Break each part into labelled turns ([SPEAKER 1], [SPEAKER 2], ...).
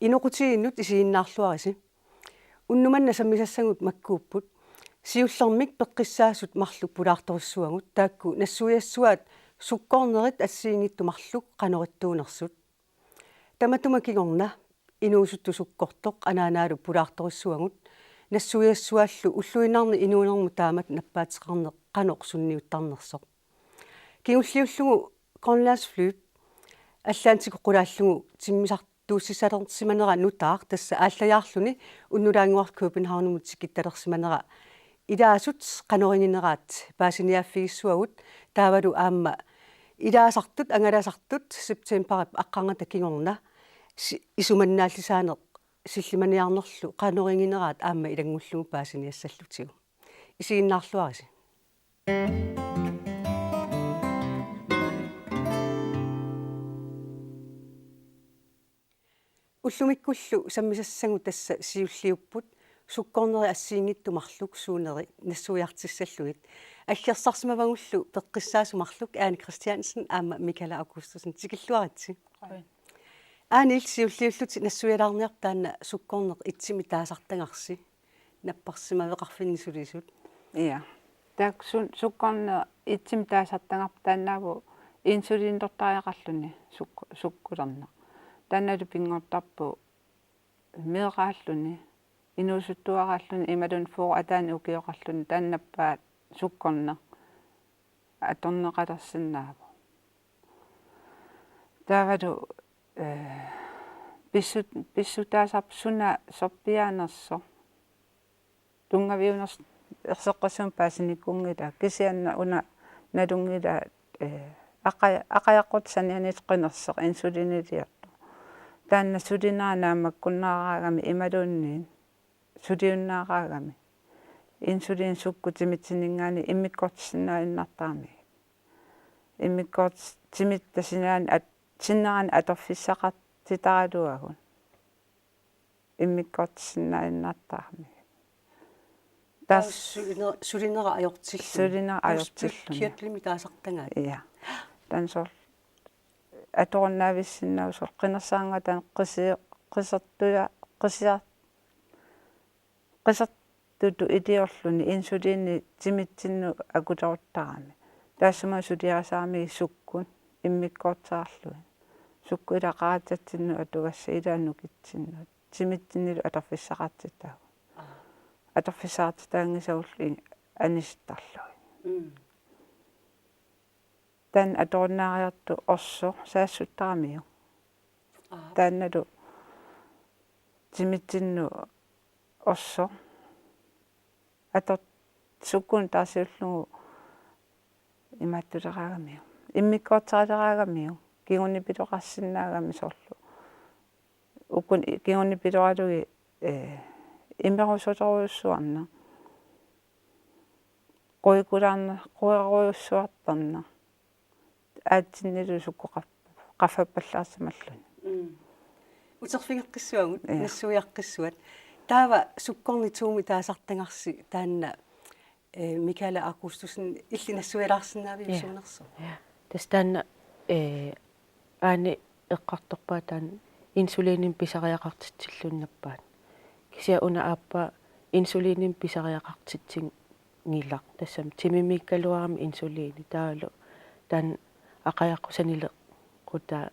[SPEAKER 1] Inuqutiginnut isiinnaarluarisi unnumanna sammisassagut makkuupput siullermik peqqissaassut marluk pulaartorissuagut taakku nassuiassuat sukkornerit assiingittumarluk qanorittuunersut tamatuma kingorna inuusuttu sukkortoq anaanaalu pulaartorissuagut nassuiassuallu ulluinarni inuunermu taamat nappaatiqarneq qanoqsunniuttarnersoq kingulliullugu Grønlandsflyt аллаантику qulaallугу тиммисартууссисалерсиманера нутаар тасса ааллаяарлүни уннулаангуар Копенхагнумут тикитталерсиманера илаасут qanoringineraat paasiniaaffigissuagut таавалу аама илаасартут ангаласартут септемберап аққангата кигорна исуманнааллисаанеқ силлиманиарнерлу qanoringineraat аама илангуллугу paasiniassallутигу исигиннаарлуариси уллумиккуллу саммисассагу тасса сиуллиуппут суккорнери ассиингиттумарлук суунери нассуиартиссаллугит аллерсарсимавагуллу пеққиссаасумарлук Аани Кристиансен аама Микала Аugustусен тикиллуаритси аани сиуллиуллути нассуилаарниар таана суккорнеқ итсими таасартангарси наппарсимавеқарфиннисулисут
[SPEAKER 2] иа таак суккорне итсими таасартангар таанаагу инсулиндортариақарлүни суккулерна таанналу пингортарпу меэрааллуни инуусуттуарааллуни ималун фоо атаани укиоқарлуни тааннаппаат суккорна аторнеқалерсинааву таавалу писсутаасарп суна сорпиаанерсо тунгавиунерс ерсеққассуун паасиниккунгила кисианна уна налунгила ақаяққут санианитеққинерсеқ инсулинилиарту таанна сулинаанаамаккуннаараагами ималуунниин сулиуннаараагами инсулин суккутимитсинингаани иммиккортсиннаиннартаами иммиккорт тимиттасинаани синнерани аторфиссақартитаралуагун иммиккортсиннаиннартаами тас
[SPEAKER 1] сулинера аёртиллу киатлими таасартангаа
[SPEAKER 2] иа тансор аторнаависсиннаусор qinерсаангатан qisartuttu илиорлуни инсулиинни тимитсинну акулеруттарами таассума сулиарасаами суккун иммиккортаарлуи сукку илақарататсинну атугасса илааннукитсинну тимитсиннилу аторфиссақартитаа аторфиссаартитаангисаулли анистарлуи тан аторнаариарту орсо саассуттарамиу таанналу тимитсинну орсо атор суккун таасиуллугу имааттулераагамиу иммиккортаалераагамиу кигуннипилоқарсинаагами сорлу уккун кигуннипилоалуги имерусоторуйуссуарна қуйкулаарна аатсиннилу сукку qaffappallaarsamalluni
[SPEAKER 1] утерфигеққиссуагут нассуиаққиссуат таава суккорнитууми таасартангарси таанна Микала Augustусен илли нассуилаарсиннаавиусуунерсо
[SPEAKER 3] тастанна аани эққарторпаа таан инсулинин писариақартитсиллуннаппаат кися уна ааппа инсулинин писариақартитсин ngilaq тассам тимимиккалуарами инсулини таалу таан ақаяққусаниле қута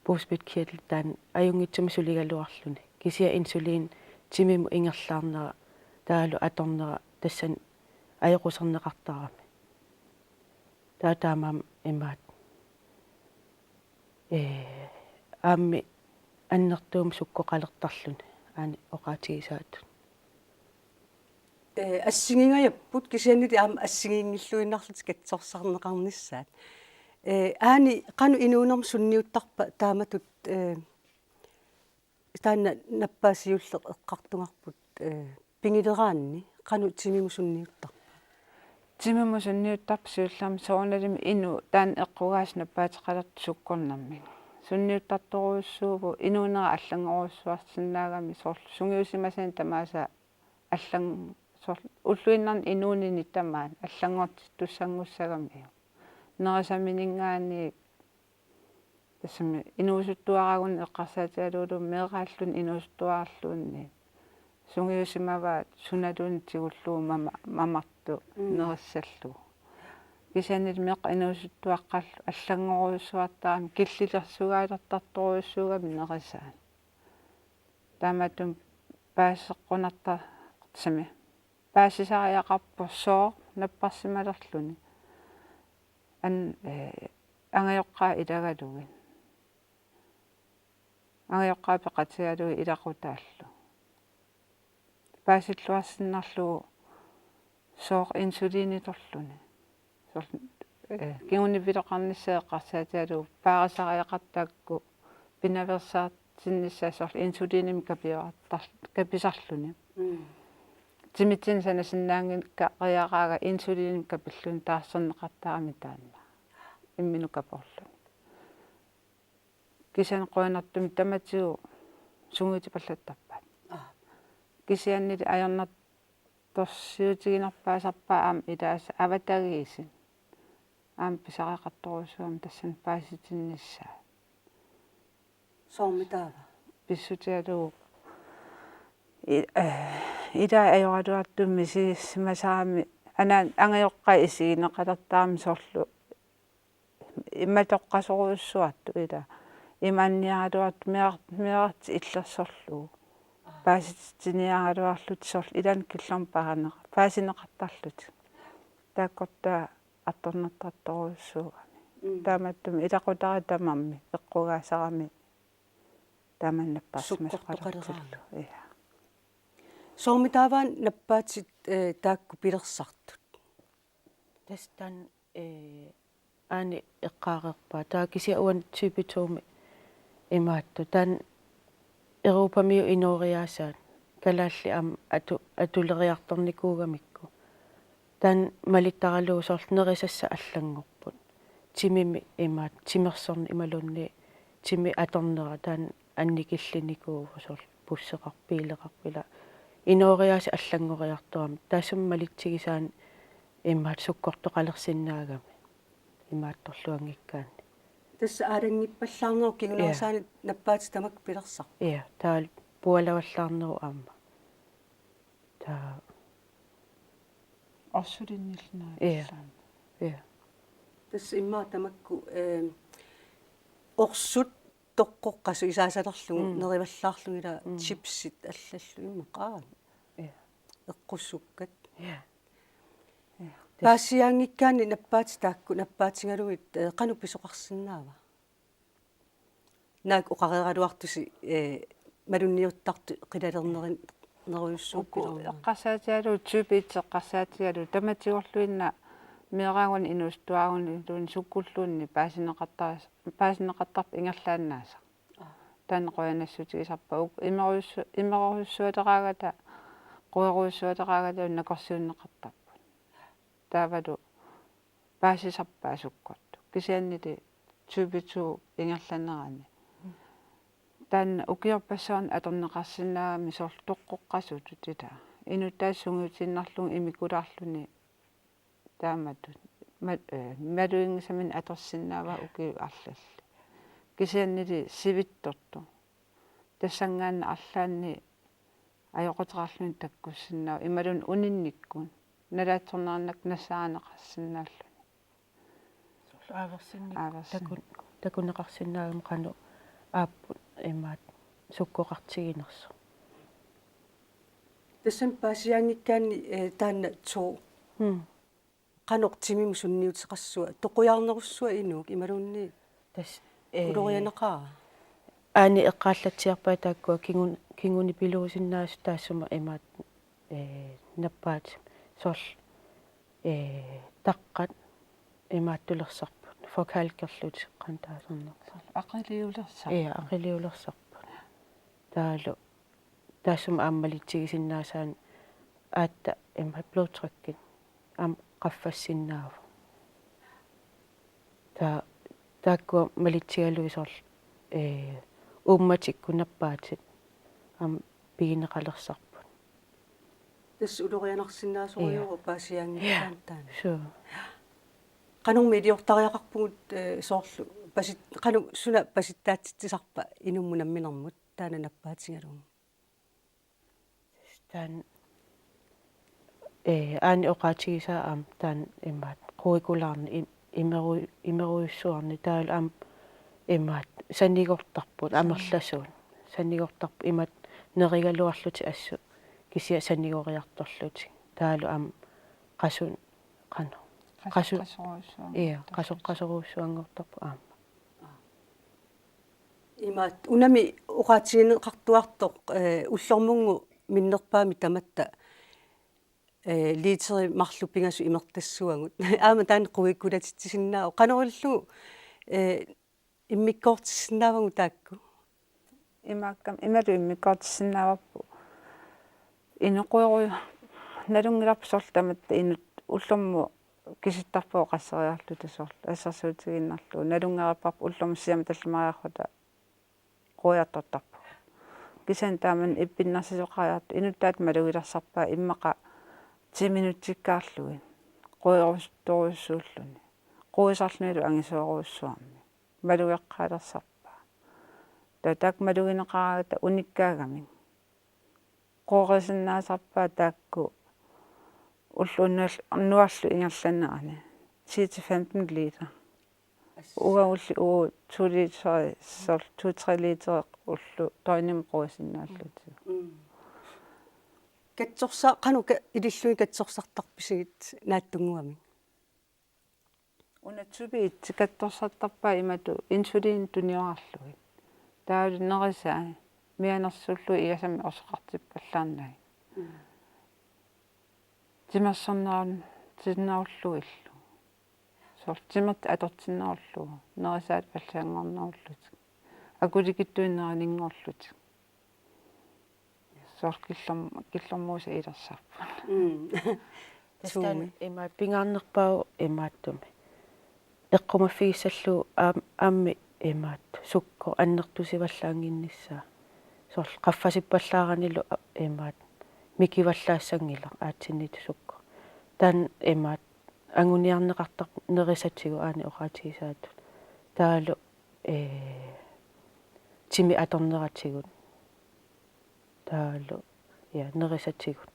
[SPEAKER 3] пуспиткиал таан аюнгитсуми сулигалуарлуни кисия инсулин тимиму ингерлаарнера таалу аторнера тассан аяқусернеқартарами таатаамаам имаат аамми аннертуум суккоқалертарлуни аани оқаатигисаат
[SPEAKER 1] ассигингаяппут кисианнути аама ассигингиллуиннарлут катсорсарнеқарнissaат аани қану инуунерм сунниуттарпа тааматут таанна наппаасиуллеқ эққартунгарпут пингилераанни қану тимиму сунниуттар
[SPEAKER 2] тимиму сунниуттарп сиуллаами соорналими ину таан эққугаас наппаатеқалерт суккорнарми сунниуттарторуйуссууву инуунера аллангоруссуарсинаагами соорлу сунгиусимасаан тамааса аллан соорлу уллуиннарни инуунини тамаан аллангорт туссангуссагами нерасаминингаани тассами инуусуттуарагун эққарсаатиалуулу меэрааллун инуусуттуаарлуунни сунгиусимаваат суналуун тигуллуу мамарту нериссаллу кисанит меқ инуусуттуаққаллу аллангоруйуссуартаарами киллилерсугаалертарторуйуссуугами нерисаан таамаатум паассеққунарта сами паассисариақарпуссоо наппарсималерлүни ангайоққаа илагалугин ангайоққаа пеқатигалуги илақутааллу паассиллуарсиннарлугу соор инсулиниторлуни соор кигунивилоқарниссаеққарсаатигалугу паарисариақартаакку пинаверсаартиннissaа соор инсулиним каписарлуни тимитсин санасиннаангикка риараага инсулиним капиллун таарсернеқартаарами таанна иммину капорлу кисан қойнартуми таматигу сунгути паллаттарпаат кисианнили аернат торсиутигинерпаасарпаа аама илааса аватагиисин аама писариақарторуссуами тассан пааситинниссаа
[SPEAKER 1] соомитаава
[SPEAKER 2] писсутиалуу ида ajoratuartummi симасаами анаан ангайоққа исигинеқалертаами соорлу имматоққасоруйуссуарту ида имаанниаралуарт меарти иллерсорлу пааситиниаралуарлут соорлу илан киллорм паранеқ паасинеқартарлут тааккорта атторнертарторуйуссуугами тааматтуми илақутари тамамми эққугаасарами тааманнаппарсимасоқалертуллу иа
[SPEAKER 1] соомитааваан наппаатит таакку пилерсартут
[SPEAKER 3] тастан аани эққаарерпаа таакиси уан типитууми имаатту таан Европамиу инориаасаат калаалли аама атулериарторникуугамикку таан малиттаралуу соорлнерисасса аллангорпут тимими имаат тимерсорни ималунни тими аторнера таан анникиллиникуугу соор пуссеқарпиилеқарпила инориаси аллангориарторами таасум малитсигисаан имаат суккортоқалерсиннаагами имаатторлуангиккаани
[SPEAKER 1] тасса аалангиппаллаарнеру кигунерсаани наппаати тамак пилерсар
[SPEAKER 3] иа таал пуалаваллаарнеру аама таа
[SPEAKER 2] орсулинниллнаа
[SPEAKER 3] иа
[SPEAKER 1] тасса иммаа тамакку орсут тоққоққасу исаасалерлугу нериваллаарлугила чипсит аллаллу иммақаа эққуссуккат паасиаангиккаани наппаати таакку наппаатингалугит қану писоқарсинаава наак оқареералуартуси малунниуттарту қилалернерин неруйуссууппилеру
[SPEAKER 2] эққарсаатиалу тюбиитсеққарсаатиалу таматигорлуинна меэраагун инустуаагун луун суккуллуунни паасинеқартарп ингерлааннааса таан қоянассутигисарпа имеруйуссуалераагата қуеруйуссуалераагата накорсиуннеқартарпут таавалу паасисарпаа суккорту кисианнили тюбиту ингерланерани таан укиорпассаан аторнеқарсинаагами соор тоққоққасуту тита инутаассунгуутиннарлугу имикулаарлуни таамату малуингисамин аторсиннаава укиу арлалли кисианнили сивитторту тассангаанна арлаанни ajоқутерарлуни таккуссиннаа ималун унинниккун налаатсорнаарнак нассаанеқарсинааллуни
[SPEAKER 3] ааверсинни такунеқарсинаагам қану ааппут имаат суккоқартигинерсо
[SPEAKER 1] тассам паасиаангиккаани таанна тоо qanuq timim sunniutеқассуа тоқуяарнеруссуа инук ималуунни
[SPEAKER 3] тас
[SPEAKER 1] улорианеқаа
[SPEAKER 3] аани эққааллатсиарпаа тааккуа кингуни пилуусиннаасу таассума имаат наппаат сорл таққат имааттулерсарпут фокалкерлут қантаасернерсар
[SPEAKER 2] ақилиулерсар
[SPEAKER 3] ақилиулерсарпут таалу таассума ааммалитсигисиннаасаан аатта имаат блоутраккит аам qaffassinnaava taakku malitsigaluisor uummatikkunappaatsit am piineqalersarput
[SPEAKER 1] тас улорианарсиннаасориугу паасиаангиккаан таана
[SPEAKER 3] су
[SPEAKER 1] qanung mediortariaqarpugut sooрлу пасит кану суна паситтаатсисарпа инуммунамминэрмут таана наппаатингалугу
[SPEAKER 3] таан аани оқаатигисаа аам таан имаат қуикулаарни имеруйуссуарни таалу аам имаат санигортарпут амерласуун санигортарпу имат неригалуарлути ассу кисиа санигориарторлути таалу аам qassun qanu qassu qassoruussuangortarpu aama
[SPEAKER 1] имаат унами уqaатигинеқартуартоқ уллормунгу миннерпаами таматта литери марлуппингасу имертассуагут аама таан қуиккулатитсиннаау қанеруллугу иммиккоортиссинаавагу таакку
[SPEAKER 2] имааккам ималу иммиккоортиссинааварпу инеқуйруйу налунгиларпу сорлтаматта инут уллорму киситтарпоо qasseriarlu tasorlu ассерсуутигиннарлу налунгераппарпу уллорму сиама таллимариарфута quyatortarpu кисан тааман иппиннарсисоқариарту инуттаат малугиларсарпаа иммақа 10 минутиккаарлуги quyorusторуссууллуни quisarlunilу ангисооруссуарми малугеққаалерсарпаа татак малугинеқарагата униккаагами qoorисиннаасарпаа таакку уллуннуарлу ингерланерани 10-15 литер угаулли 2 литер сор 2-3 литер уллу тойним qoorисиннааллути
[SPEAKER 1] катсорса кану илиллуи катсорсартарписигит нааттунгуами
[SPEAKER 2] унатсуби тикатторсартарпаа имату инсулин туниорарлуги таалу нерисаа мианерсуллу иасами орсеқартиппаллаарнай тимассорнерун тиннауллуиллу сортимерт атортиннерлу нерисаат паллаангорнерлут акуликиттуиннеринингорлут киллормууса илерсарпу
[SPEAKER 3] тастан има пингаарнерпау имааттуми эққумаффигиссаллу аамми имаат сукко аннертусиваллаангиннссаа сорл qaffasippallaaraниlu имаат микиваллаассангила аатсиннит сукко таан имаат ангуниарнеқартар нерисатсигу аани оқаатигисаатут таалу тими аторнератсигут таалу я нерисатсигут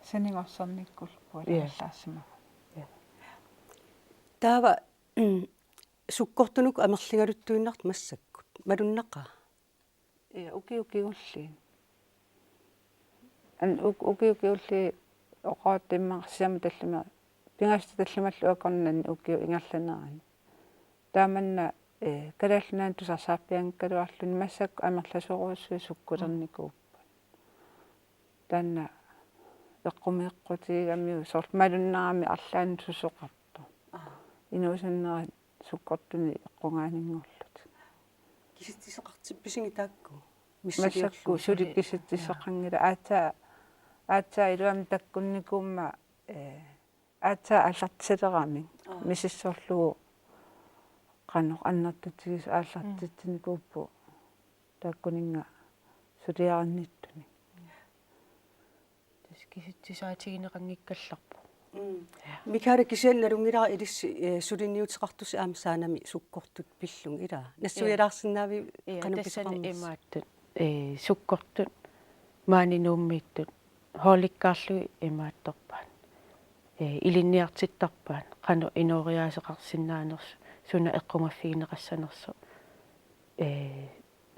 [SPEAKER 2] санигорсарниккулпу аллаассама
[SPEAKER 1] таава суккортунук амерлингалуттуиннарт массаккут малуннақаа
[SPEAKER 2] укиукигулли ан укиукиулли оqaаттиммарсиама таллима пингаста таллималлу акорнани укиу ингерланерани тааманна калааллунаан тусарсаарпиангкалуарлуни массакку амерласоруссуи суккулерникууппа таанна эққумиэққутигамиу сорт малуннарами арлаани тусоқарто инуусаннера суккортуни эққунгаанингорлут
[SPEAKER 1] киситсисеқартипписинги таакку
[SPEAKER 2] массакку суликкиситсисеқангила аатаа илуам таккунникуумма аатаа аллартилерами мисиссорлугу qanor annartutигис ааллартитсиникууппу тааккунинга сулиаранниттуни
[SPEAKER 3] тас киситсисаатигинеқангиккалларпу
[SPEAKER 1] микаала кисиалналунгилара илисси сулинниутеқартуси аама саанами суккортут пиллун ила нассуялаарсинаави
[SPEAKER 3] кануписани имааттут суккортут маанинууммииттут хооликкаарлуи имаатторпаан илинниартиттарпаан қану инориаасеқарсинаанерсу суна эққумаффигинеқассанерсу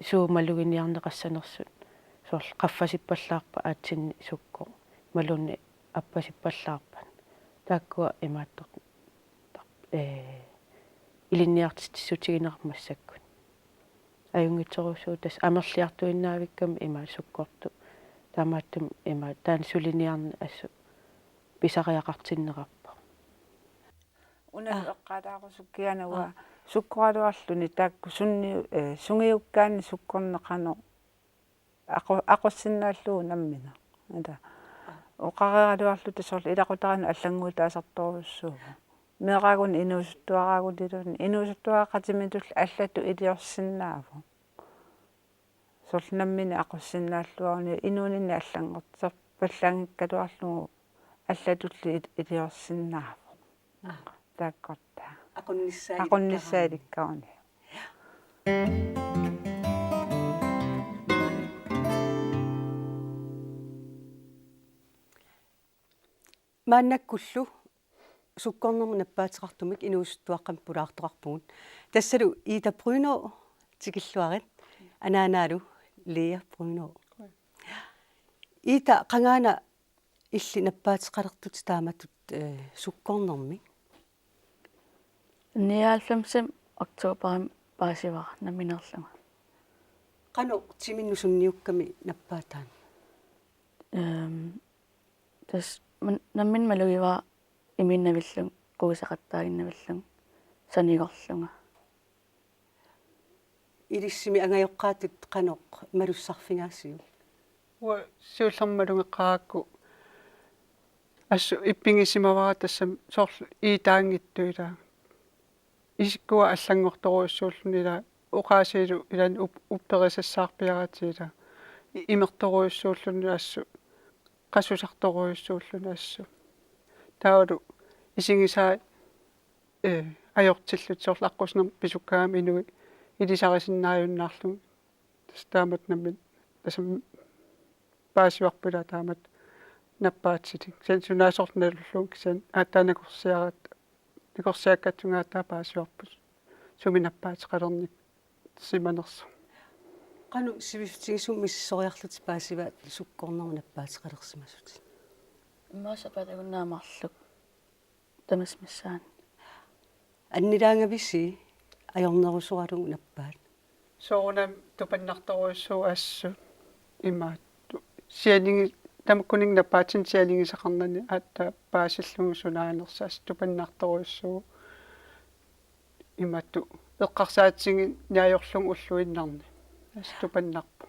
[SPEAKER 3] суумалугиниарнеқассанерсут сорл qaffasippallaarpa аатсинни сукко малунни аппасиппаллаарпан тааккуа имааттор илинниартиссутигинеқармассаккут аюнгитсерусуу тас амерлиартуиннаавикками имаа суккорту таамааттум имаа таан сулиниарни ассу писариақартиннеқарпа
[SPEAKER 2] унал эққалаарусуккианауа суккуалуарлуни таакку сунни сунгиуккаани суккорнеқано ақуссиннааллуу наммина ада оқарералуарлу тасорл илақутарани аллангуутаасарторуссууга меэраагун инуусуттуараагулилуни инуусуттуаақатимитул аллату илиорсиннааву сорл наммина ақуссиннааллуарни инуунинни аллангортер паллаангиккалуарлугу аллатулли илиорсиннааву тааккорта aqunnissaalikkaaruни
[SPEAKER 1] мааннаккуллу суккорнерму наппаатеқартумик инуусуттуаққам пулаартоқарпугут тассалу Ита Бруно тикиллуарит анаанаалу Леа Бруно Ита қангаана илли наппаатеқалертут тааматут суккорнерми
[SPEAKER 4] 99 oktober paasivar naminerlunga
[SPEAKER 1] qanu timinnu sunniukkami nappaataан
[SPEAKER 4] tas nammin malugiva iminnavillung quusaqattaaginnavillung sanigorlunga
[SPEAKER 1] илиссими ангайоққаатут qanoq malussarfingaassiu
[SPEAKER 5] уа сиуллэрмалунгеққаакку ассу иппингисимавара тассам соорлу иитаангиттуила исиккуа аллангорторуйуссууллунила оқаасиилу илан упперисассаарпиаратиила имерторуйуссууллуни ассу qassusartoruйуссууллуни ассу таалу исигисаа ajortillут соорлу аққуснер писуккаами инуи илисарисиннааюннаарлу таамат наммит тасам паасиуарпила таамат наппаатситик сен сунаасорнеллу кисан аатаанакорсиарат никорсиаккатсунгаатаа паасиуарпус суминаппаатеқалерник симанерсу
[SPEAKER 1] qanu siviftigisum missoriarlut paasiva sukkornermu nappaatеқалерсимасут
[SPEAKER 4] имаасапатагуннаамарлук тамасмиссаан
[SPEAKER 1] аннилаангависи ajornerusuralugu nappaat
[SPEAKER 5] соорунам тупаннарторуйуссуу ассу имаатту сианинги тамаккунинг напаатин сианинgisaqarnani аатта паасиллугу сунаанерсаас тупаннарторуйуссуу имаатту эққарсаатсиги ниаёрлугу уллуиннарни ас тупаннарпу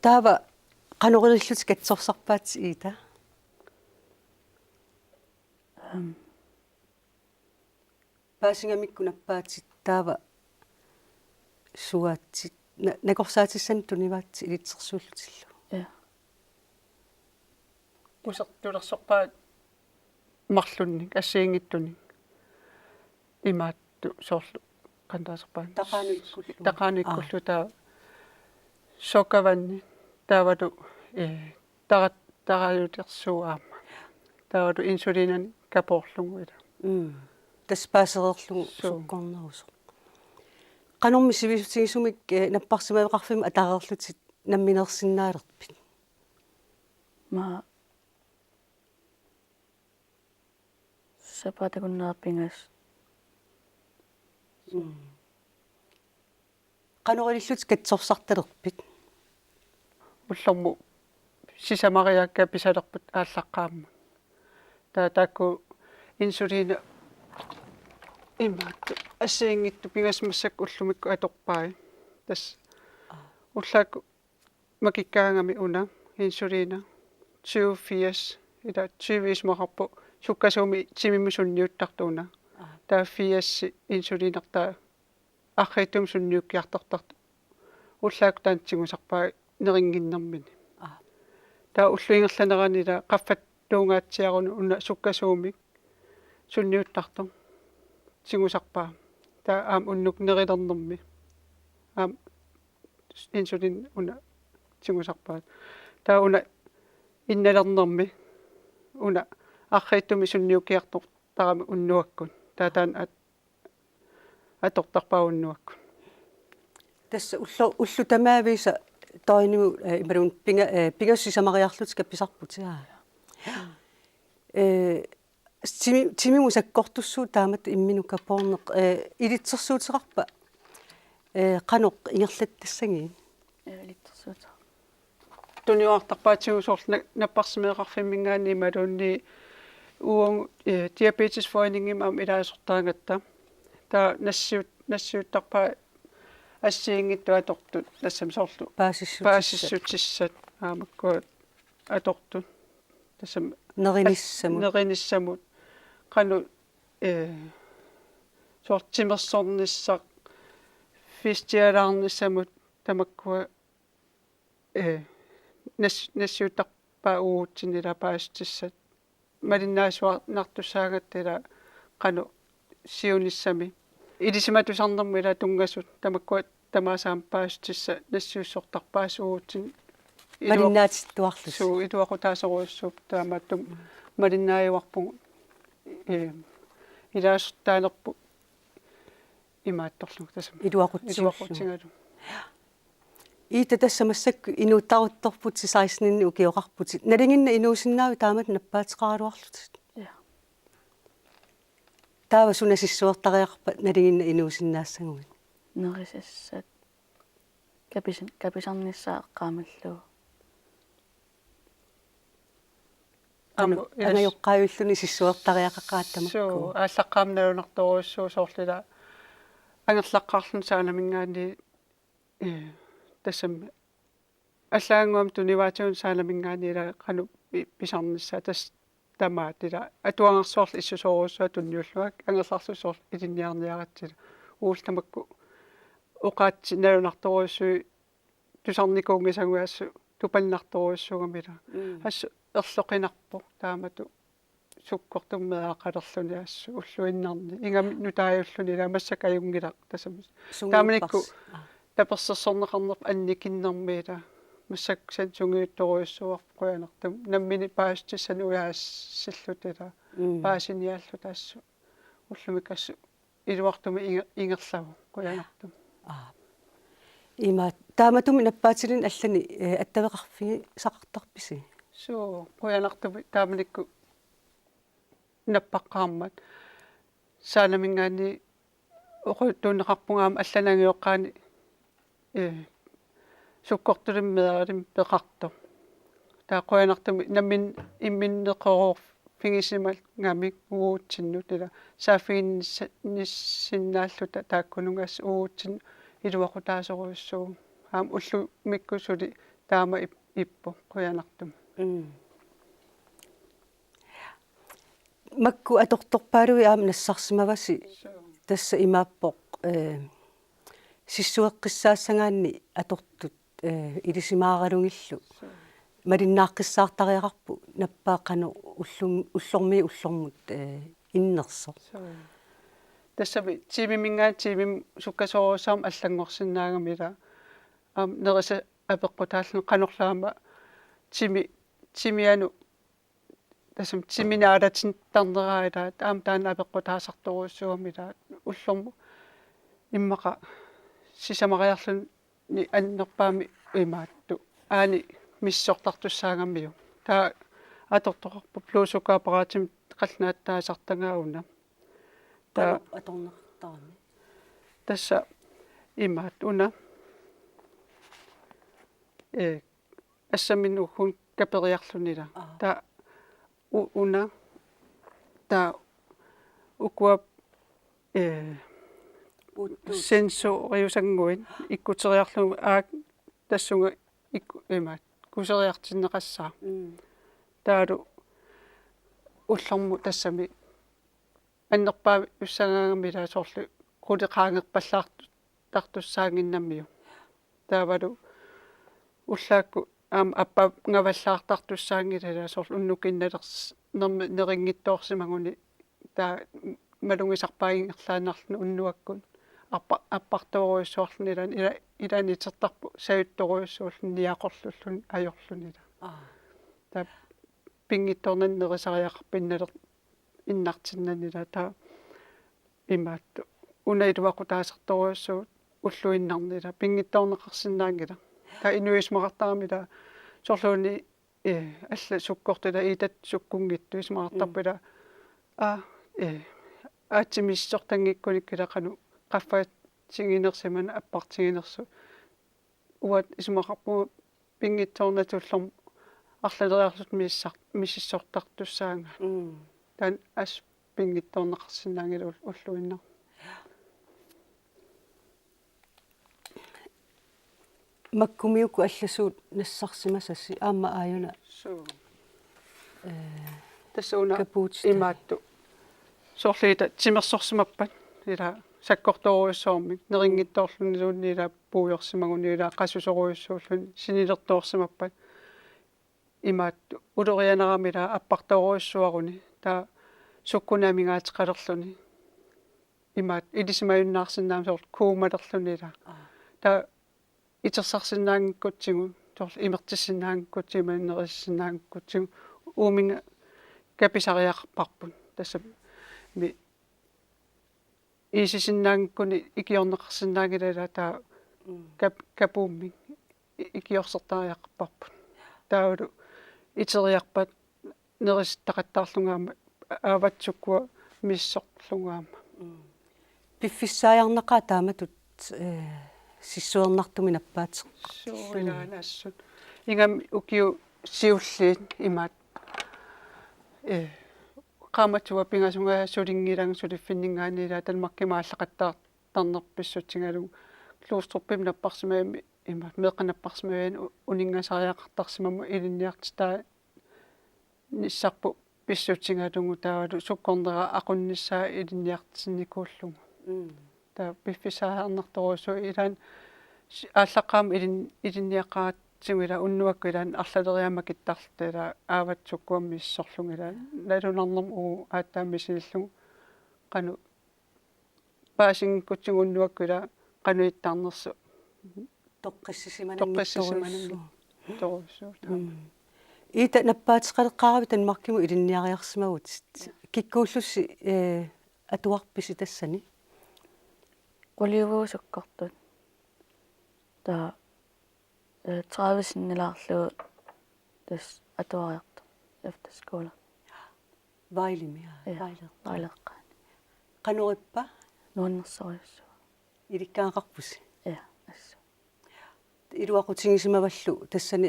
[SPEAKER 1] таава qanoqerillут катсорсарпаат Ита паасингамикку наппаатит таава суаатсит накорсаатиссан туниваатси илитсерсууллутиллу
[SPEAKER 4] я
[SPEAKER 5] усертулерсорпаат марлунник ассиингиттуник имаатту соорлу qantaasерпаан тақааниккуллу таа сокаванни таавалу тараютерсууаама таавалу инсулинани капоорлугуила
[SPEAKER 1] таспаасерерлугу суккорнерусо qanummi siviftigisumik napparsimaveqarfima ataqerlutit namminersinnaalerpit
[SPEAKER 4] ма сапатагуннаарпингас
[SPEAKER 1] qanoqerillут катсорсарталерпит
[SPEAKER 5] уллэрму сисамариакка писалерпут ааллаққаамма таакку инсулина имаатту ассиингитту пигасмассак уллумикку аторпаи тас уллаакку макиккаангами уна инсулина 24 ида 20 махарпу суккасууми тимиммусунниуттартуна таа 4 инсулинертаа арритум сунниуккиартортарт уллаакку таантигусарпаа нерингиннэрмини таа уллуингерланеранила qaffat туунгаатсиаруну уна суккасуумик сунниуттартор сигусарпаа таа аам уннук нерилернэрми аам инсулин уна сигусарпаа таа уна инналернэрми уна арритуми сунниуккиартор тарами уннуаккун таатаан атортарпаа уннуаккун
[SPEAKER 1] тасса уллу тамаависа тоиниму ималун пигассисамариарлут капписарпутиа тимиму саккортуссуу таамат имминукапоорнеқ илитсерсуутеқарпа qanoq ингерлаттассаги
[SPEAKER 4] элиттерсуута
[SPEAKER 5] туниуартарпаатигу соорлу наппарсимеэқарфиммингаани малуунни уон диабетисфоинингим ам илаасортаангатта таа нассиуттарпаа ассиингитту атортут тассам соорлу паасиссутиссат аамаккуа атортут тассам неринissамут qanu сортимерсорниссақ фистиалаарнissamут тамаккуа нассиуттарпаа уутсинила паастиссат малиннаасуарнартуссаагаттила qanu siunissami ilisimatusarnermila tungasut tamakkuat tamaasaan paastissa nassuussortarpaasuutin
[SPEAKER 1] малиннаатиттуарлус
[SPEAKER 5] суу итуақутаасоруйссууп таамааттум малиннааюарпугу илаасуттаанерпу имаатторлуг тасам
[SPEAKER 1] илуақутсигалу
[SPEAKER 5] илуақутсигалу
[SPEAKER 1] иита тассамассакку инуттарутторпут сисаиснинни укиоқарпути налингинна инуусиннаави таамат наппаатеқаралуарлутит
[SPEAKER 4] Ja.
[SPEAKER 1] таава сунасиссуертариарпа налингинна инуусиннаассагуит
[SPEAKER 4] Nerisissat kapisarnissaaqқаамаллуу.
[SPEAKER 1] ангаёққааюллуни сиссуертариақаққааттамакку
[SPEAKER 5] суу ааллаққаамналунарторуйссуу соорлила ангерлаққарлун сааламингаани тассам аллаангуам туниваатиун сааламингаани ила қану писарнissaа тас тамаат ила атуангерсуарл иссусооруссуа тунниуллуак ангерларлусоор илинниарниаратсила уултамакку оқаатси налунарторуйссуи тусарникуунгисагуассу тупаннарторуйссугамила ассу ерлоқинарпо таамату суккортуммеаақалерлуни ассу уллуиннарни ингами нутааюллуни ламассакаюнгила тасамис тааманикку таперсерсорнеқарнерп анникиннэрмиила массак сансунгиутторуйссуар қуянартум наммини паастиссани уяассиллутила паасиниааллу таассу уллумикассу илуартуми ингерлаву қуянартум
[SPEAKER 1] има тааматуми наппаатилин аллани аттавеқарфиги сақартарписи
[SPEAKER 5] суу қуянартуми тааманикку наппаққааммат сааламингаани оқуттуунеқарпунгаама алланагиоққаани суккортулиммеерилим пеқарто таақуянартуми наммин имминнеқороор фигисимал гамик уутсинну тила саафигинниссиннааллута тааккунунгаас уутсин илуақутаасоруйссуу аам уллу миккусули таама иппо қуянартум
[SPEAKER 1] макку аторторпаалуи аама нассарсимаваси тасса имааппоқ сиссуэққиссаассагаанни атортут илисимааралугиллу малиннааққиссаартариақарпу наппааққану уллормут иннерсо
[SPEAKER 5] тассами тимимингаа тимим суккасоорусаам аллангорсинаагамила аам нериса апеққутааллу қанерлаама тимиану тассам тиминаалатин тарнераилаат аам таана апеққутаасарторуйссуамила уллорму иммақа сисамариарлун ни аннерпаами имаатту аани миссортартуссаагаммиу таа атортоқарпу плуусукаапераатим қалнааттаасартангауна таа
[SPEAKER 1] аторнертарами
[SPEAKER 5] тасса имаат уна ассамин ухун капериарлунила таа уна таа укуап сенсориусангуин иккутериарлугу аак тассунга икку имаат кусериартиннеқассаа таалу уллорму тассами аннерпаа уссагаангамила соорлу кулеқаангерпаллаарту тартуссаангиннаммиу таавалу уллаакку аама аппа ngavallаартартуссаангилала соорлу уннукинналерс нерингиттоорсимагуни таа малунгисарпаагингерлаанарлну уннуаккун аппарторуйссуарлунилан иланитертарпу саютторуйссууллун ниақорлуллун ajorlunila таа пингитторнаннерисариақарпинналер иннартиннанила таа имаатту унаилуақутаасарторуйссуу уллуиннарнила пингитторнеқарсинаангила таа инуисмақартарамила сорлууни алла суккортила иитат суккунгитту исмақартарпила аатсимиссортангиккуниккила қану qaffat singинерсимана аппартигинерсу уат исмақарпу пингитторнатуллерм арлалериарлут миссортартуссаанга таан ас пингитторнеқарсинаангила уллуиннар
[SPEAKER 1] маккумиуку алласуут нассарсимасасси аама ааюна
[SPEAKER 5] суу тассууна
[SPEAKER 1] капуутс
[SPEAKER 5] имаатту соорлиита тимерсорсимаппат ила саккорторуйссоормик нерингитторлунилуунниила пууйорсимагунниила qasusоруйссууллун синилерторсимаппат имаатту улерианерамила аппарторуйссуаруни таа sukkunaamigaatiqalerluni imaat ilismajunnaarsinnaam soorl kuumalерlunila ta itersarsиннаангиккутсигу соорл имертиссиннаангиккутсима нерисsinнаангиккутсигу ууминга каписариақарпарпут тасса ми исисиннаангиккуни икиорнеқарсиннаагилала таа капуумми икиорсертариақарпарпут таавалу итериарпат нерис тақаттаарлунгаама ааватсуккуа миссорлунгаама
[SPEAKER 1] пиффиссаажарнеқаа тааматут сиссуернартуми наппаатеқ
[SPEAKER 5] суурилаанассут ингам укиу сиуллиит имаат qaamatuwa pingasunga sulingilang suliffinningaanila talmarkimaallaqattaa tarnerpissutingalu luustrupim napparsimaami ima meeqanapparsimaani uningasariaqartarsimamu ilinniartitaa nissarpu pissutingalungu taavalu sukkornera aqunnissaa ilinniartisinnikullugu taa piffisaaharnertoruussu ilaan ааллаққаам илинниаққаат симила уннуаккуилаан арлалериамакиттарлтила ааватсуккуамми иссорлугила налунарнерм уу ааттааммисилиллугу қану паасингкутсигу уннуаккуила қануиттаарнерсу тоққиссисиманангитторуссу
[SPEAKER 1] ита наппаатеқалеққарави танмаркиму илинниариарсимагут киккууллусси атуарписи тассани
[SPEAKER 4] qulivusukkortut ta 30 sinnilaarlu tas atuariartu efterskola
[SPEAKER 1] вайлимиа
[SPEAKER 4] vaileqqaan
[SPEAKER 1] канориппа
[SPEAKER 4] nuannersoriussu
[SPEAKER 1] иликкаақарпуси
[SPEAKER 4] ja assu
[SPEAKER 1] илуақутингисимаваллу тассани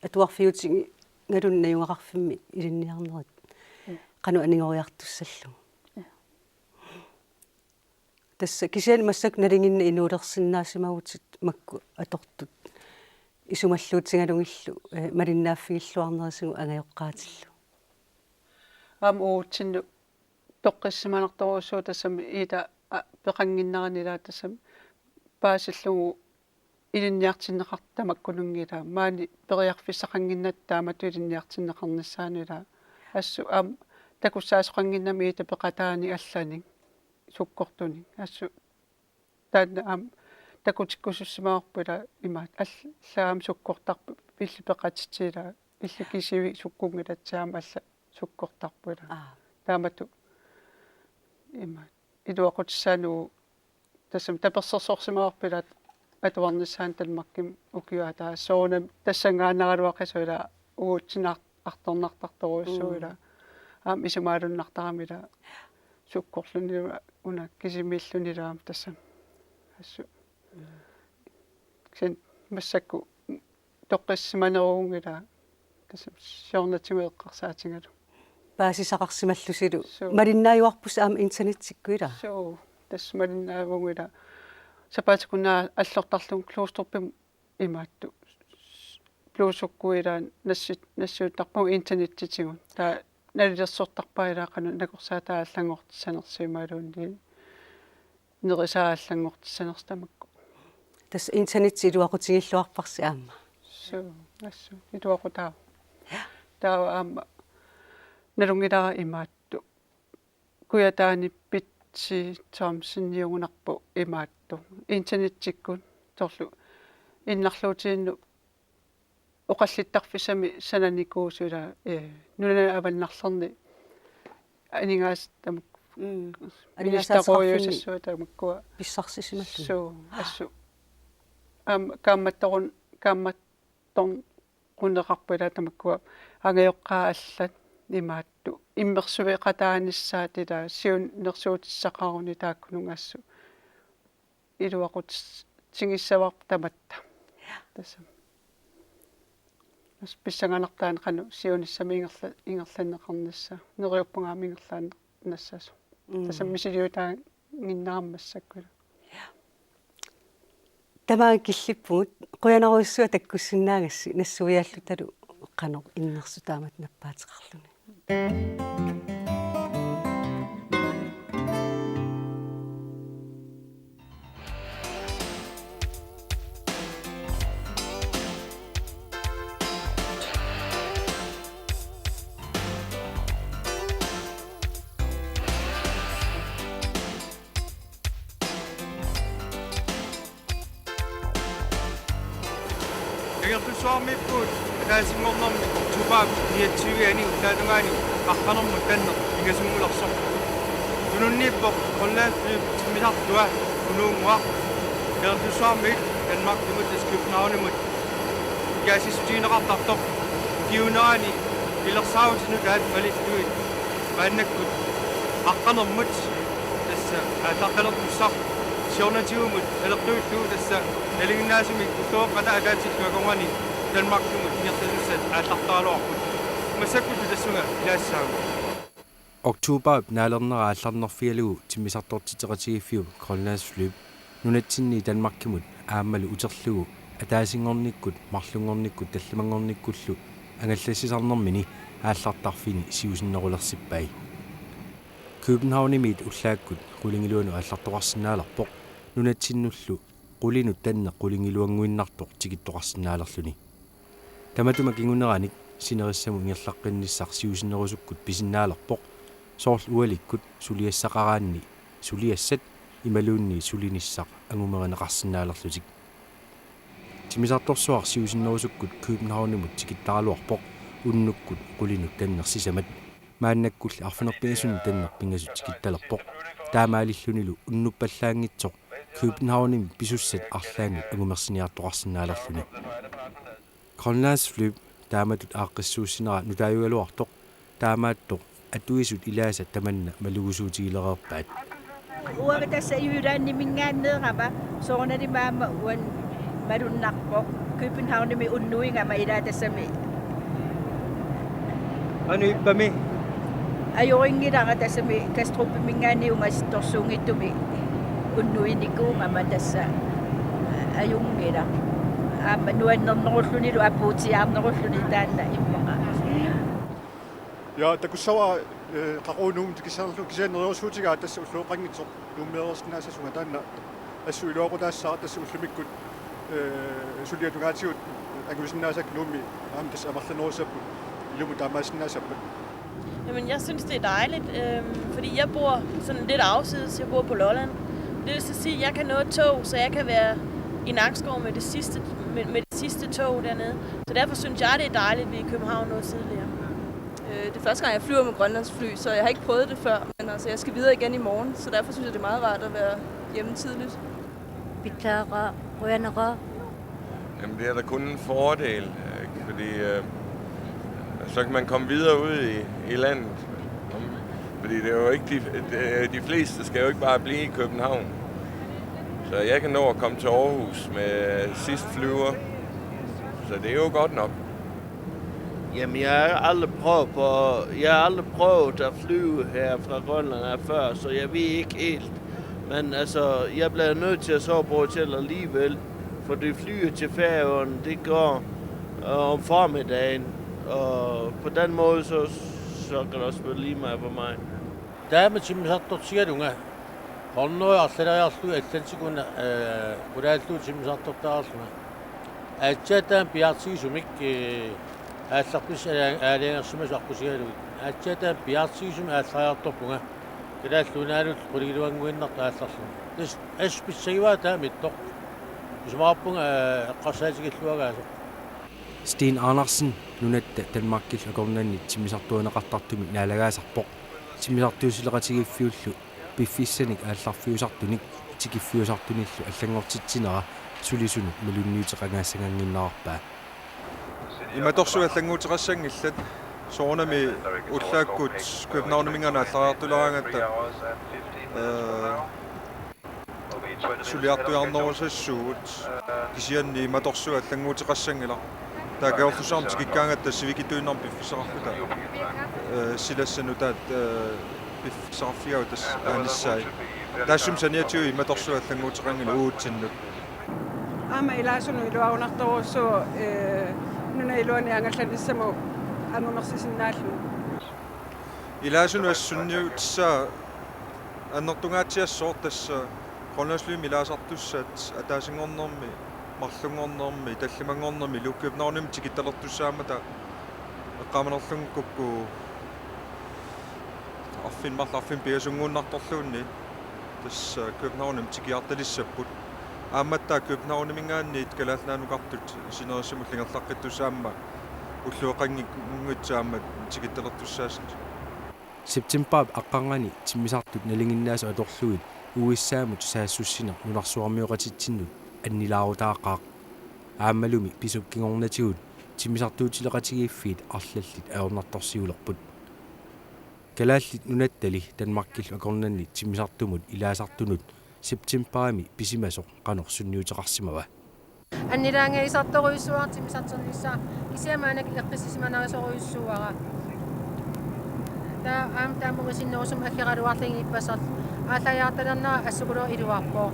[SPEAKER 1] атуарфиутинги галунна юнгақарфимми илинниарнерит кану анигориартуссаллу тасса кисиан массак налингинна инуулерсиннаасимагутит макку атортут исумаллуутингалугиллу малиннааффигиллуарнерисигу ангайоққаатиллу
[SPEAKER 5] ам уутсинну тоққиссиманерторуссуу тассами иита пеқангиннеранилаа тассами паасиллугу илинниартиннеқартамаккунунгила маани периарфиссақангиннаттаамату илинниартиннеқарниссаанила ассу ам такуссаасоқангиннами иита пеқатаани аллани суккортуни ассу таанна ам такутиккусуссимаорпула имаат аллаам суккортарпу пиллипеқатитсила илликисиви суккунгилатсаама алла суккортарпула таамату имаат илуақутиссаану тассам таперсерсорсимаорпула атуарниссаан талмарким укиуатаа соонам тассангаанагалуақисуила уутсинаар арторнартарторуйссуила аам исумаалуннартарамила суккорлунила уна кисимииллунилаам тассам ассу кен массакку тоққиссиманерунгила тассам сиорнатигуеққарсаатингалу
[SPEAKER 1] паасисақарсималлусилу малиннааюарпус аама интернеттиккуила
[SPEAKER 5] соо тасс малиннаавунгила сапаатикунаа аллортарлун клоусторпим имаатту плюсуккуилаан нассуутарпагу интернеттитигун таа налилерсортарпаилаақану накорсаатаа аллангортиссанерсимаалуунни нерисааллангортиссанерстамакку
[SPEAKER 1] тас интернет илуақутигиллуарпарси аама
[SPEAKER 5] соо ассу илуақутаа таа аама налунгилара имаатту куятаани питси таамсинниугунарпу имаатту интернеттиккун торлу иннарлуутиинну оқаллиттарфисами сананикуусула нуна аваннарлерни анигаас тамак анигасааруйусассуа тамаккуа
[SPEAKER 1] писсарсисималлу
[SPEAKER 5] соо ассу ам камматторн qunneqarpula tamakkuа ангайоққаа аллат нимаатту иммерсувеқатааниссаатила сиун нерсуутиссақаруни тааккунунгассу илуақут сингиссаварп таматта тасам нас писсанганартаан қану сиуниссами ингерланнеқарнисса нериуппунгаами ингерлаан нассасу тасам мисилиутаа гиннараммассаккула
[SPEAKER 1] тамаа киллиппугут қуянаруиссуа таккуссиннаагасси нассуиааллу талу қано иннерсу таамат наппаатеқарлуни
[SPEAKER 6] Qertussuarmippuut taasingornermi tupaap niatsiugiani utaanungaani qarqanermu tanner ingasungulaqsoq tununniippoq qollaaffiip timmisartua unuunguaq Qertussuarmik Danmarkimut Skibnaunimut gaasisutiineqartartoq kiunaani ilersaavutinu taat malittuit maannakkut qaqqanermut tassa aataqalertussaq siornatiumut alertuullu tassa nalinginnaasumik utoqqata ataatsikkuagongani Danmarkimut niertalussat aallartaaluarput masakkutu tassunga ilaassaagu
[SPEAKER 7] Oktober naalernera allarnerfialugu timmisartortiteqatigiffiu Grønlandsflyb nunatsinni Danmarkimut aammalu uterlugu ataasingornikkut marlungornikkut tallamangornikkullu angallassisarnermini aallartarfini siusinnerulersippai Københavnimit ullaakkut qulingiluanu allartoqarsinaalerpoq nunatsinullu qulinut tanne qulingiluanguinnartoq tikittoqarsinaalerluni tamatuma kinguneranik sinerissamu ngirlaqqinissaq siusinnerusukkut pisinnaalerpoq soorl ualikkut suliassaqaraanni suliassat imaluunni sulinissaq angumerineqarsinaalerlutik timisartorsuar siusinnerusukkut Københavnimut tikittaraluarpoq unnukkut qulinut tannersisamat maannakkulli arfinerpingasun tannerpingasut tikittalerpoq taamaalillunilu unnuppallaangitsoq Københavnimi pisussat arlaangut angumersiniartoqarsinaalerluni Grønlandsflyb taamatut aaqqissuussinera nutaajugaluartoq taamaattoq atuisut ilaasa tamanna malugusuutigilereerpaat
[SPEAKER 8] uaga tassa Jyllanni mingaanneerama soornani maama uan malunnarpoq Københavnimi unnuingama ilaa tassami
[SPEAKER 6] anuippami
[SPEAKER 8] ajoringilanga tassami Kastrup mingaanniungas torsuungittumi unnuinikkuungama tassa ajungila aama nuannernerullunilu apuutiaarnerulluni taanna immaqa
[SPEAKER 9] Ja, takussawa qaquunum tikisarlu kisaaneriorsuutigaa tassa ulluoqangitsoq nuummeerersinaasasuga taanna assuiluoqutaassara tassa ullumikkut suliatugaatigut angusinnaasaq nuummi aam tassa amarlanerusapput ilumu taamaasinnaasappat.
[SPEAKER 10] Jamen, jeg synes, det er dejligt, fordi jeg bor sådan lidt afsides. Jeg bor på Lolland. Det vil sige, at jeg kan nå et tog, så jeg kan være i Nakskov med det sidste tog dernede. Så derfor synes jeg, det er dejligt, at vi er i København noget tidligere.
[SPEAKER 11] Det er første gang, jeg flyver med Grønlandsfly, så jeg har ikke prøvet det før. Men altså, jeg skal videre igen i morgen, så derfor synes jeg, det er meget rart at være hjemme tidligt.
[SPEAKER 12] Jamen, det er da kun en fordel, ikke? Fordi så kan man komme videre ud i landet. Fordi det er jo ikke de fleste skal jo ikke bare blive i København. Så jeg kan nå at komme til Aarhus med sidste flyver. Så det er jo godt nok.
[SPEAKER 13] Jamen, jeg har aldrig prøvet at flyve her fra Grønland før, så jeg ved ikke helt. Men altså, jeg bliver nødt til at sove på hotel alligevel, for det flyver til Færøerne, det går om formiddagen. Og på den måde, så kan det også være lige meget for mig.
[SPEAKER 14] Daamat simmisartortigalunga qornoi arlalajarlu allansikuna qulaallu simmisartortaarluna aatsaataam piartigisumik aallarpis aaliangersumas aqusigaluit aatsaataam piartigisum aallarjartorpunga kilaalluunaalut quligiluanguinnart aallarluna tis aspissagivaa taamittoq ismaarpunga eqqarsaatigalluagaasa
[SPEAKER 7] Sten Andersen nunatta Danmarkil akornanni timmisartuaneqartartumi naalagaasarpoq timmisartuusileqatigiffiullu piffissanik aallarfiusartunik tikiffiusartunillu allangortitsinera sulisunu malunniuteqangaassanganginnaarpaa
[SPEAKER 6] imatorsu allanguuteqassangillat soornami ullaakkut Københavnimingana allariartularangatta suliartujarnerusassuut kisianni imatorsu allanguuteqassangila taakaorlusaarm tikikkaangatta sivikituinarm piffisararluta silassanu taat piffisararfiau tas aanissai taassum saniatiu imatorsu allanguuteqangila uutsinnu
[SPEAKER 5] ama ilaasunu iluarunartoruussu nuna iluani angallanissamo annumersisinnaallun
[SPEAKER 6] ilaasunu assunniutissa annertungaatiassoort tassa Grønlandsflyim ilaasartussat ataasingornermi marlungornermi tallamangornermi Københavnim tikittalertussaamata eqqaamanerlungkukku arfin piasunguunnartorluunni tassa Københavnim tikiartalissapput ааматта København-мингаанниит калаалнаанукартут синерсимуллингерлаққиттусаама уллуоқангикнгутсаама тикитталертуссаасат
[SPEAKER 7] September аққангани тиммисартут налингиннаасу аторлуит уиссаамут саассуссинер нунарсуармиоқатитсиннут аннилаарутааққаақ аамалуми писуккингорнатигут тиммисартуутилеқатигииффиит арлаллит аорнарторсиулерпут калааллит нунаттали Данмаркил акорнанни тиммисартумут илаасартунут Septemberами писимасоқ канорсунниутеқарсимава
[SPEAKER 15] аннилаангисарторуйссуар тиммисартернissaa исиамаанак иққиссисиманарисоруйссуара та таамугисиннерусум аллералуарлинги иппасар ааллаяарталернаа ассукулуа илуарпоо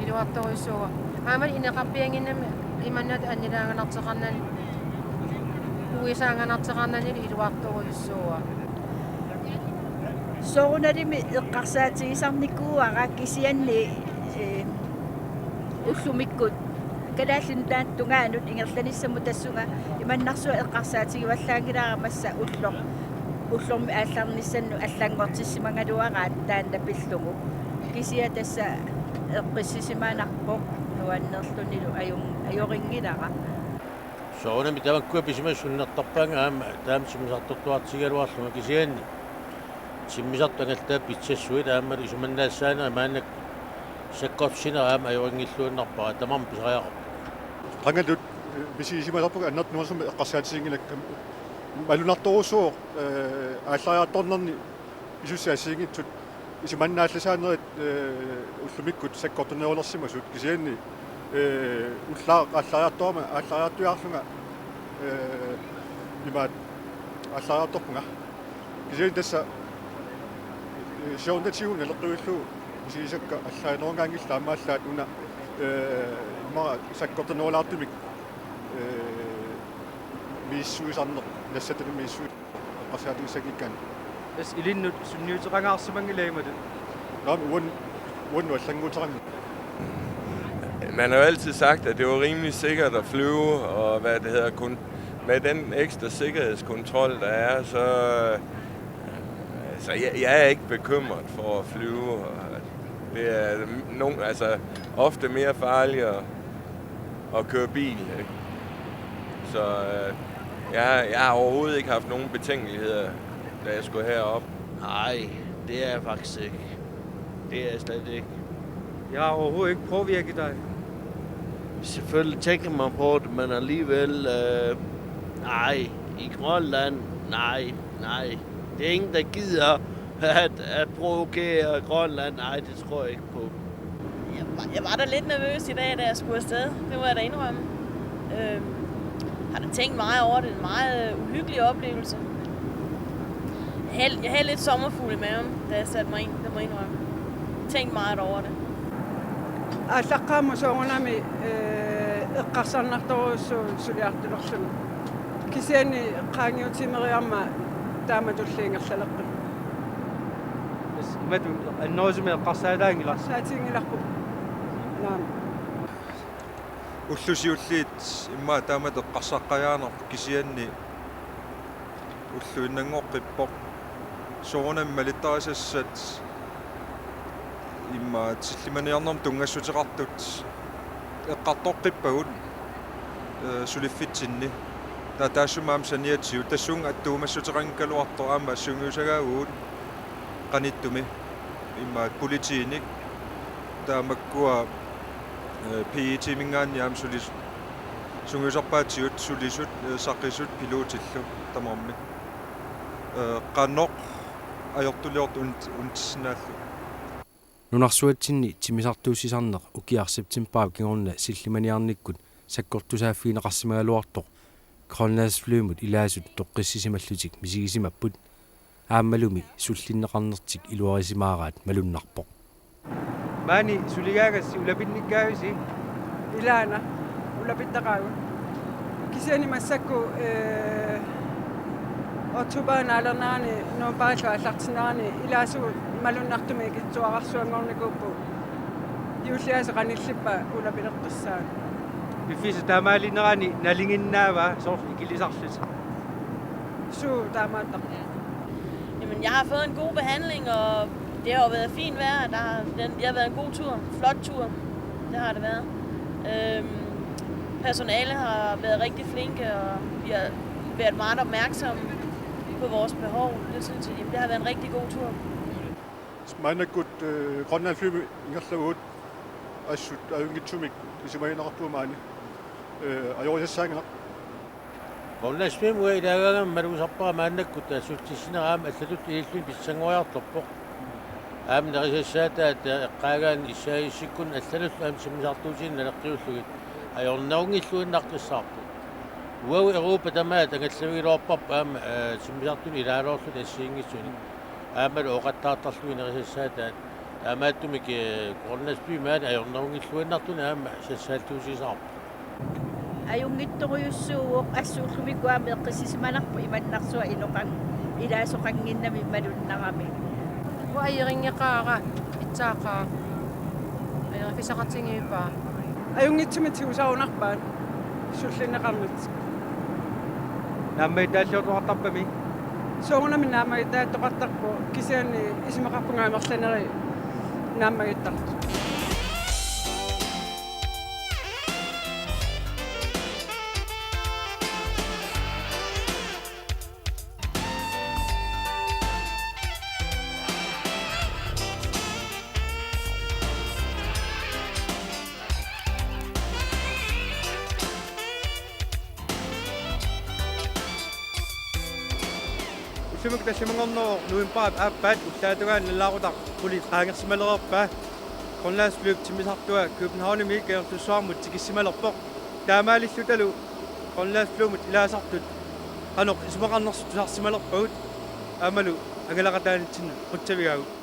[SPEAKER 15] илуарторуйссууа аамали инеқарпиангиннами иманнат аннилаанганартеқарнани уисаанганартеқарнани илуарторуйссууа
[SPEAKER 8] сорунарими эққарсаатигисарникууара кисианни уллумиккут калааллин тааттунгаанут ингерланиссаму тассунга иманнарсуа эққарсаатигиваллаангилаарамасса уллорми аалларниссанну аллангортиссимангалуараат таанна пиллугу кисия тасса эққиссисимаанарпо нуаннерлунилу ajoriнгилара
[SPEAKER 14] соонами таваккуа писимассуннертарпаанга аама таамсимисартортуартигалуарлуга кисианни симмисартангалтаа питсассуит аамали исуманнаассаана маанак саккорсинера аама ajoriнгиллууннарпара тамарм писариақар
[SPEAKER 9] qangalut bisisimalappuga annartunuarsumi eqqarsaatiginnakka malunartorusuo ааллариарторнерни исуссаасиингитсут исиманнаалласааnerit уллумиккут саккортунеулерсимасут кисианни уллаа ааллариарторма ааллариартуяарлунга имаат ааллариарторпунга кисиан тасса сеундатигун налеққуиллу исисакка аллаинеронгаангилла амааллаат уна имара саккортунеулаартумик миссуисарнер нассатани миссуи qassaatigissakiikkaan
[SPEAKER 16] as ilinnut sunniuteqangaarsimangilaamatut
[SPEAKER 9] naam uan allanguuterangi
[SPEAKER 12] Man har jo altid sagt, at det var rimelig sikkert at flyve, og hvad det hedder, kun med den ekstra sikkerhedskontrol, der er, så jeg er ikke bekymret for at flyve. Det er ofte mere farligt at køre bil, ikke? Så jeg har overhovedet ikke haft nogen betænkeligheder, da jeg skulle herop.
[SPEAKER 13] Nej, det er jeg faktisk ikke. Det er jeg slet ikke.
[SPEAKER 16] Jeg har overhovedet ikke påvirket dig.
[SPEAKER 13] Selvfølgelig tænker man på det, men alligevel... nej, i Grønland, nej. Det er ingen, der gider at provokere Grønland. Nej, det tror jeg ikke på.
[SPEAKER 10] Jeg var da lidt nervøs i dag, da jeg skulle afsted. Det må jeg da indrømme. Har da tænkt meget over det. En meget uhyggelig oplevelse. Jeg havde lidt sommerfugl i maven, da jeg satte mig ind. Det må jeg indrømme. Tænkt meget over det.
[SPEAKER 5] Allaqaamu soonami eqqarsarnartoruussu suliartulorlun kisiani qaangiutimeriarma taamatulliingerlaleqqi
[SPEAKER 16] matu annoosumi eqqarsaalaangila
[SPEAKER 5] saatiingilarpu naam
[SPEAKER 6] уллусиуллиит имма таамат эққарсаққаяанерпу кисианни уллу иннангоққиппоқ соонам малиттарисассат имма тиллиманиарнерм тунгассутеқартут эққартоққиппагут сулиффитсинни таасумаам саниатсиу тассунга аттуумассутеқангкалуартор аама ассунгиусагаагуут qaниттуми имма политииник таамаккуа PE-тимингаанниаам сулис сунгусарпаатсиут сулисут саққисут пилоотиллу тамарми qannoq ajortuliort untissinaалlu
[SPEAKER 7] нунарсуатсинни тимисартууссисарнеқ укиар септембер кингорна силlimaniarnikkut саккортусааффиинеқарсимагалуартоқ кроннасфлюмут илаасут тоққиссисималлутик мисигисимаппут ааммалуми суллиннеқарнертик илуарисимаараат малуннарпоқ
[SPEAKER 16] maani suligaagas ulapinnikkaavisi
[SPEAKER 5] ilaana ulapittaqaagun kisiani massakku otubanaalanernaani nuupaatu аллартинерани илаасу малуннартуми китсуарарсуангорникууппу юуллиасе qanillippa ulapileqqissaan
[SPEAKER 16] bifisa taamaalinnerani nalinginnaava sor ikillisarlut
[SPEAKER 5] suu taamaattaq
[SPEAKER 10] Jamen, jeg har fået en god behandling, og det har jo været fint vejr. Jeg har været en god tur, flot tur. Det har det været. Personalet har været rigtig flinke, og vi har været meget opmærksomme på vores behov. Det synes jeg, det har været en rigtig god tur.
[SPEAKER 9] Mana gut Grønland flyve ingerla ud. Asut ayungitumik isimainarpu maani. Ajorjassangana.
[SPEAKER 14] Grønlands flyve i dag marusappa maannakut asuttissineraam allatut illuin pissanguartorpoq. Aamnerissaata at qaagaan issaayisikkun allanut amsimmisartuusiin nalaqqiyullugit. Ajornaungilluinnaqqissaarpu. Uau Europa tamaat angallugiluarparpa aam simmisartun ilaalorlut assiingissuni. Aamal oqattaartarluinerissaata aamaattumik Grønlands flyve maat ajornaungilluinnartun aam sassaaltuusisaarpu.
[SPEAKER 8] Ajungittoruyussuuq assuullumikkuaami eqqisissimanarpu imannarsuа inoqan ilaasuqanginnami malunnarami.
[SPEAKER 15] Uairingeqaaqa itsaaqaa. Ayerfisaqartingiipaa.
[SPEAKER 5] Ajungitsumitiusarunarpaat sullineqarnit.
[SPEAKER 16] Naammaitaallortuartarpami.
[SPEAKER 5] Soorunami naammaitaattoqartarpu kisiani isimeqarpungaamерланери naammagittart.
[SPEAKER 16] Sumuk tasimangornoo nuimpaap aappaat ullaatugaan nallaarutar pulit aangersimalererpaa Grønlands flyve timisartua Københavnimi keertussuarmut tikissimalerpoq taamaalillutalu Grønlands flyvemut ilaasartut qanoq ismaqarnersut tusarsimalerpagut aamalu angalaqataanitsinna quttavigaagut